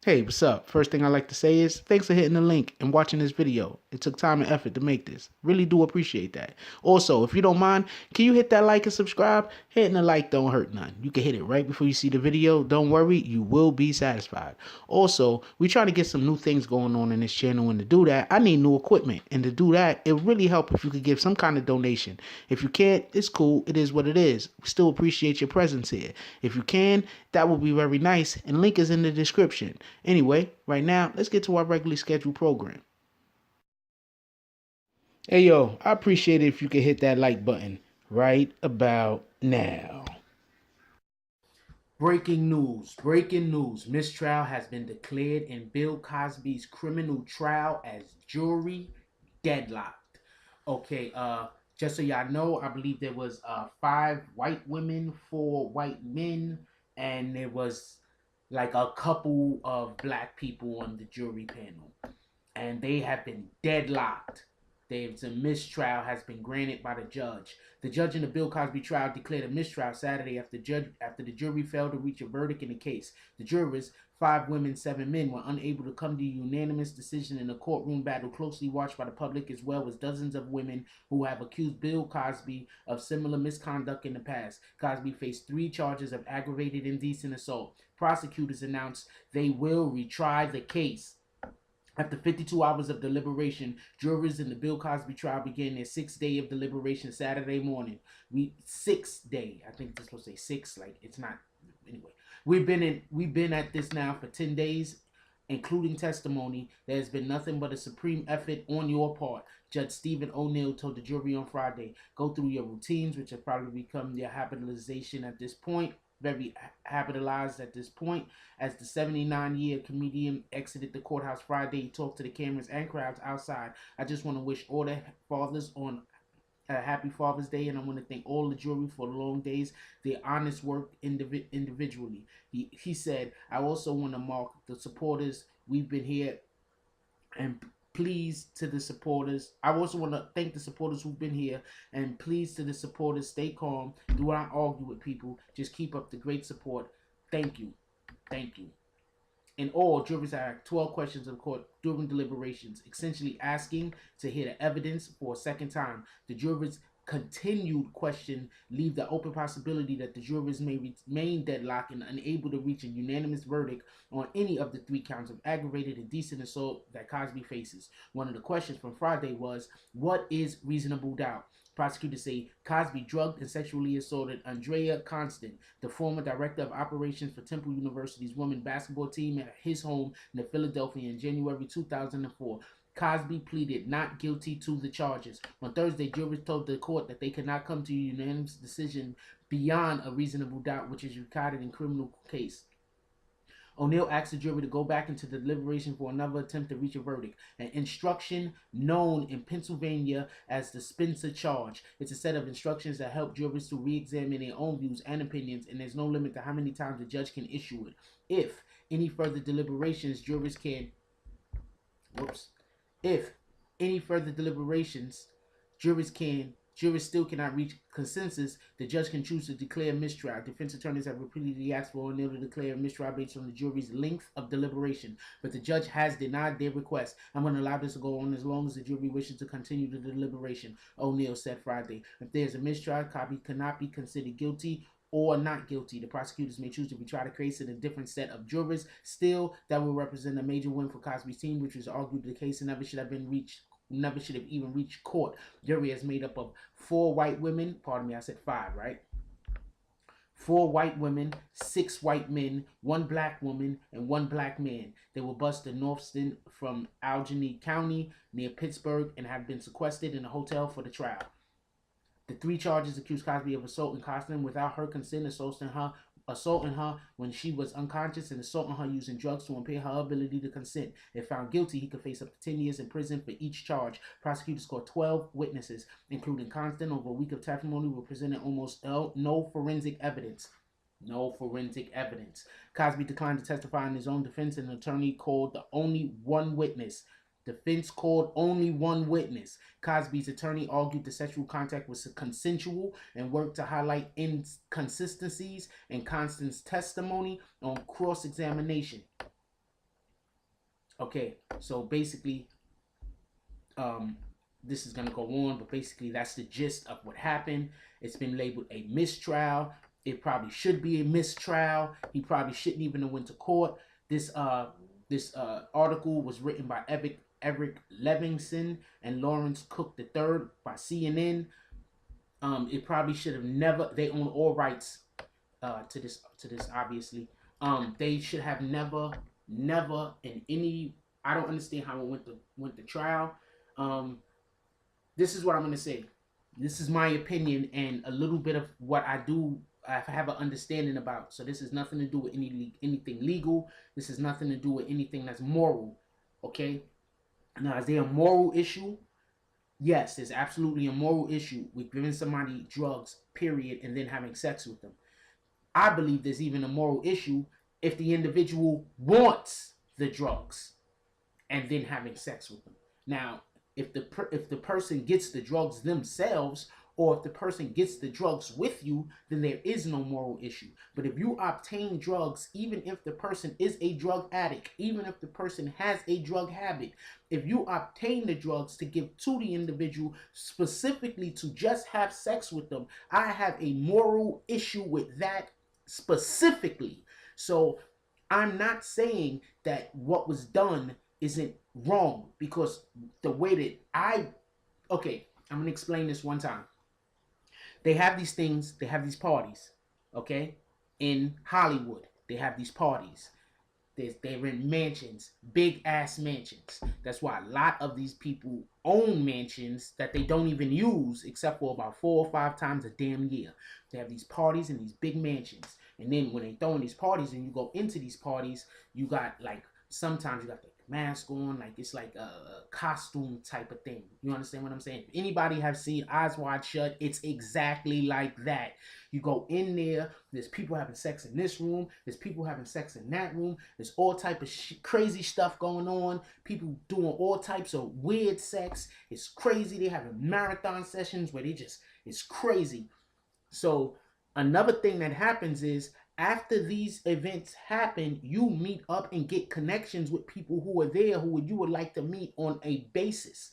Hey, what's up? First thing I like to say is thanks for hitting the link and watching this video. It took time and effort to make this. Really do appreciate that. Also, if you don't mind, can you hit that like and subscribe? Hitting the like don't hurt none. You can hit it right before you see the video. Don't worry, you will be satisfied. Also, we trying to get some new things going on in this channel, and to do that, I need new equipment. And to do that, it really help if you could give some kind of donation. If you can't, it's cool. It is what it is. We still appreciate your presence here. If you can, that would be very nice, and link is in the description. Anyway, right now, let's get to our regularly scheduled program. Hey yo, I appreciate it if you could hit that like button right about now. Breaking news, breaking news. Mistrial has been declared in Bill Cosby's criminal trial as jury deadlocked. Okay, just so y'all know, I believe there was five white women, four white men, and there was like a couple of black people on the jury panel, and they have been deadlocked. There's a mistrial has been granted by the judge. The judge in the Bill Cosby trial declared a mistrial Saturday after the jury failed to reach a verdict in the case. The jurors, five women, seven men, were unable to come to a unanimous decision in a courtroom battle closely watched by the public, as well as dozens of women who have accused Bill Cosby of similar misconduct in the past. Cosby faced three charges of aggravated indecent assault. Prosecutors announced they will retry the case. After 52 hours of deliberation, jurors in the Bill Cosby trial began their sixth day of deliberation Saturday morning. Sixth day. I think it's supposed to say six, like it's not. Anyway, we've been at this now for 10 days, including testimony. There's been nothing but a supreme effort on your part. Judge Stephen O'Neill told the jury on Friday, go through your routines, which have probably become your habitualization at this point. Very habitualized at this point. As the 79-year comedian exited the courthouse Friday, he talked to the cameras and crowds outside. I just want to wish all the fathers on a happy Father's Day, and I want to thank all the jury for the long days, their honest work individually. He said, I also want to mark the supporters. We've been here, and please to the supporters. I also want to thank the supporters who've been here, and please to the supporters, stay calm. Do not argue with people. Just keep up the great support. Thank you. Thank you. In all, jurors asked 12 questions of the court during deliberations, essentially asking to hear the evidence for a second time. The jurors' continued question leave the open possibility that the jurors may remain deadlocked and unable to reach a unanimous verdict on any of the three counts of aggravated indecent assault that Cosby faces. One of the questions from Friday was, what is reasonable doubt? Prosecutors say Cosby drugged and sexually assaulted Andrea Constant, the former director of operations for Temple University's women's basketball team, at his home in Philadelphia in January 2004. Cosby pleaded not guilty to the charges. On Thursday, jurors told the court that they could not come to a unanimous decision beyond a reasonable doubt, which is required in criminal case. O'Neill asked the jury to go back into the deliberation for another attempt to reach a verdict. An instruction known in Pennsylvania as the Spencer charge. It's a set of instructions that help jurors to re-examine their own views and opinions, and there's no limit to how many times the judge can issue it. If any further deliberations, jurors can whoops. If any further deliberations, jurors still cannot reach consensus, the judge can choose to declare mistrial. Defense attorneys have repeatedly asked for O'Neill to declare mistrial based on the jury's length of deliberation, but the judge has denied their request. I'm going to allow this to go on as long as the jury wishes to continue the deliberation, O'Neill said Friday. If there is a mistrial, Cosby cannot be considered guilty or not guilty. The prosecutors may choose to retry the case in a different set of jurors. Still, that will represent a major win for Cosby's team, which was argued the case never should have even reached court. The jury is made up of four white women. Pardon me, I said five, right? Four white women, six white men, one black woman, and one black man. They were bused in Northston from Allegheny County near Pittsburgh and have been sequestered in a hotel for the trial. The three charges accused Cosby of assaulting Constant without her consent, assaulting her when she was unconscious, and assaulting her using drugs to impair her ability to consent. If found guilty, he could face up to 10 years in prison for each charge. Prosecutors called 12 witnesses, including Constant. Over a week of testimony were presented almost no forensic evidence. No forensic evidence. Cosby declined to testify in his own defense, and an attorney called the only one witness. Defense called only one witness. Cosby's attorney argued the sexual contact was consensual and worked to highlight inconsistencies in Constant's testimony on cross-examination. Okay, so basically, um, this is gonna go on, but basically that's the gist of what happened. It's been labeled a mistrial. It probably should be a mistrial. He probably shouldn't even have went to court. This article was written by Eric Levinson and Lawrence Cook III by CNN. It probably should have never. They own all rights to this obviously. They should have never in any. I don't understand how it went to trial. Um, this is what I'm gonna say. This is my opinion and a little bit of what I have an understanding about. So this has nothing to do with anything legal. This has nothing to do with anything that's moral. Okay. Now, is there a moral issue? Yes, there's absolutely a moral issue with giving somebody drugs, period, and then having sex with them. I believe there's even a moral issue if the individual wants the drugs and then having sex with them. Now, if the person gets the drugs themselves, or if the person gets the drugs with you, then there is no moral issue. But if you obtain drugs, even if the person is a drug addict, even if the person has a drug habit, if you obtain the drugs to give to the individual specifically to just have sex with them, I have a moral issue with that specifically. So I'm not saying that what was done isn't wrong, because the way that okay, I'm gonna explain this one time. They have these things, they have these parties, okay? In Hollywood, they have these parties. They're in mansions, big ass mansions. That's why a lot of these people own mansions that they don't even use except for about 4 or 5 times a damn year. They have these parties in these big mansions. And then when they throw in these parties and you go into these parties, you got like, sometimes you got the mask on, like it's like a costume type of thing. You understand what I'm saying? If anybody have seen Eyes Wide Shut, it's exactly like that. You go in there, there's people having sex in this room, there's people having sex in that room, there's all type of crazy stuff going on, people doing all types of weird sex. It's crazy. They having marathon sessions where it's crazy. So another thing that happens is, after these events happen, you meet up and get connections with people who are there who you would like to meet on a basis.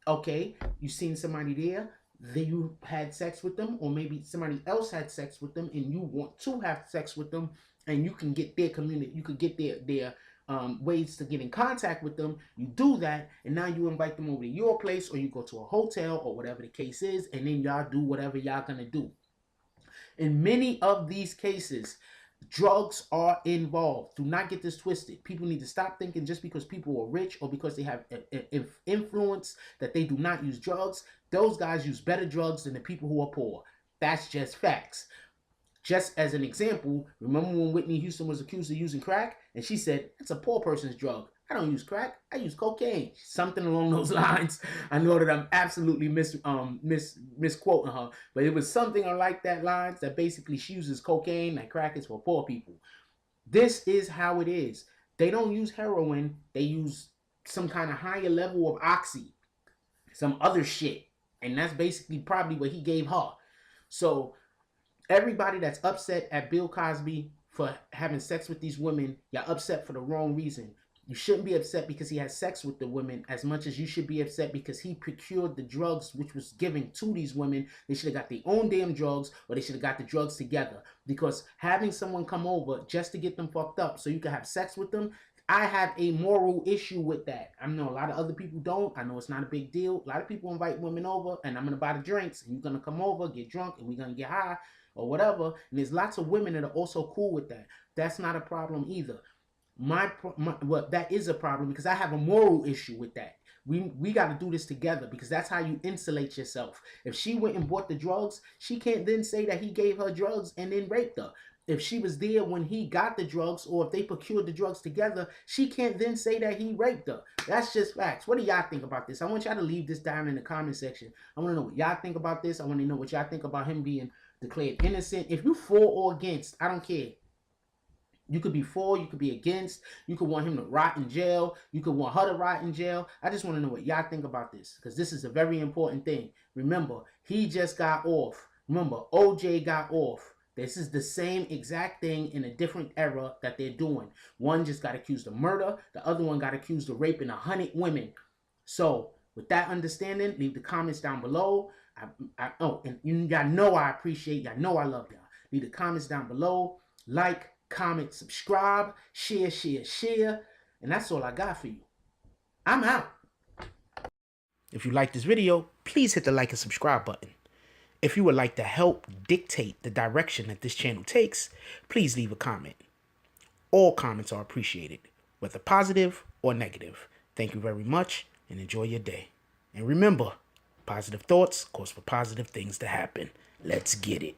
Okay, you seen somebody there, then you had sex with them, or maybe somebody else had sex with them and you want to have sex with them, and you can get their community, you could get their ways to get in contact with them. You do that, and now you invite them over to your place, or you go to a hotel or whatever the case is, and then y'all do whatever y'all gonna do. In many of these cases, drugs are involved. Do not get this twisted. People need to stop thinking just because people are rich or because they have influence that they do not use drugs. Those guys use better drugs than the people who are poor. That's just facts. Just as an example, remember when Whitney Houston was accused of using crack? And she said, it's a poor person's drug. I don't use crack. I use cocaine. Something along those lines. I know that I'm absolutely misquoting her, but it was something like that lines that basically she uses cocaine, like crack is for poor people. This is how it is. They don't use heroin. They use some kind of higher level of oxy, some other shit. And that's basically probably what he gave her. So everybody that's upset at Bill Cosby for having sex with these women, you're upset for the wrong reason. You shouldn't be upset because he had sex with the women as much as you should be upset because he procured the drugs which was given to these women. They should have got their own damn drugs, or they should have got the drugs together. Because having someone come over just to get them fucked up so you can have sex with them, I have a moral issue with that. I know a lot of other people don't. I know it's not a big deal. A lot of people invite women over, and I'm going to buy the drinks, and you're going to come over, get drunk, and we're going to get high or whatever. And there's lots of women that are also cool with that. That's not a problem either. Well, that is a problem because I have a moral issue with that. We got to do this together because that's how you insulate yourself. If she went and bought the drugs, she can't then say that he gave her drugs and then raped her. If she was there when he got the drugs, or if they procured the drugs together, she can't then say that he raped her. That's just facts. What do y'all think about this? I want y'all to leave this down in the comment section. I want to know what y'all think about this. I want to know what y'all think about him being declared innocent. If you for or against, I don't care. You could be for, you could be against, you could want him to rot in jail, you could want her to rot in jail. I just want to know what y'all think about this, because this is a very important thing. Remember, he just got off. Remember, OJ got off. This is the same exact thing in a different era that they're doing. One just got accused of murder. The other one got accused of raping 100 women. So with that understanding, leave the comments down below. And y'all know I appreciate, y'all know I love y'all. Leave the comments down below. Like, comment, subscribe, share, share, share. And that's all I got for you. I'm out. If you like this video, please hit the like and subscribe button. If you would like to help dictate the direction that this channel takes, please leave a comment. All comments are appreciated, whether positive or negative. Thank you very much and enjoy your day. And remember, positive thoughts cause for positive things to happen. Let's get it.